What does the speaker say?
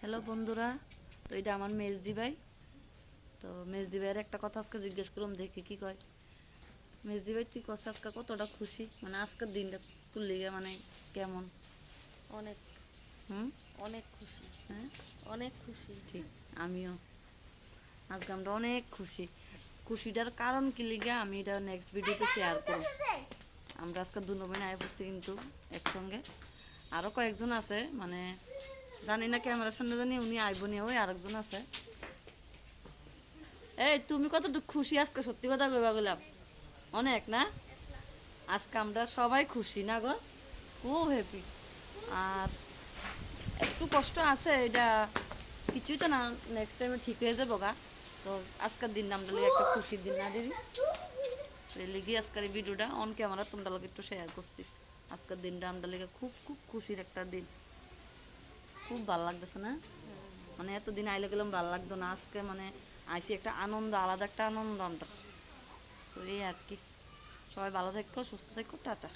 Hello বন্ধুরা, তো এটা আমার মেজদি ভাই। তো মেজদি ভাইয়ের একটা কথা আজকে জিজ্ঞেস করলাম, দেখি কি কয়। মেজদি ভাই, তুই কস আজকে কতটা খুশি, মানে আজকের দিনটা তোর লিগে মানে কেমন? অনেক হুম। অনেক খুশি, হ্যাঁ, অনেক খুশি। ঠিক। আমিও আজকে আমরা অনেক খুশি। খুশিটার কারণ কি লিগে আমি এটা নেক্সট ভিডিওতে শেয়ার করব। আমরা আজকে দু নবীন আয় পড়ছি, কিন্তু একসঙ্গে আরও কয়েকজন আছে, মানে জানি না ক্যামেরার সামনে জানি উনি আইবনি, ওই আরেকজন আছে। এই তুমি কতটুকু খুশি আজকে, সত্যি কথা কইবা গেলাম? অনেক না? আজকে আমরা সবাই খুশি না গো, খুব হ্যাপি। আর একটু কষ্ট আছে, এটা কিছুই তো না, নেক্সট টাইমে ঠিক হয়ে যাবো গা। তো আজকের দিন আমরা লিগে একটা খুশির দিন না দিদি, লিগি আজকের এই ভিডিওটা অন ক্যামেরা তোমরা লোক একটু শেয়ার করছি। আজকের দিনটা আমরা লিগে খুব খুব খুশির একটা দিন, খুব ভালো লাগতেছে না? মানে এতদিন আইলে গেলাম ভালো লাগতো না, আজকে মানে আইসি একটা আনন্দ, আলাদা একটা আনন্দ আমরা। তো এই আর কি, সবাই ভালো থাকো, সুস্থ থাকো, টাটা।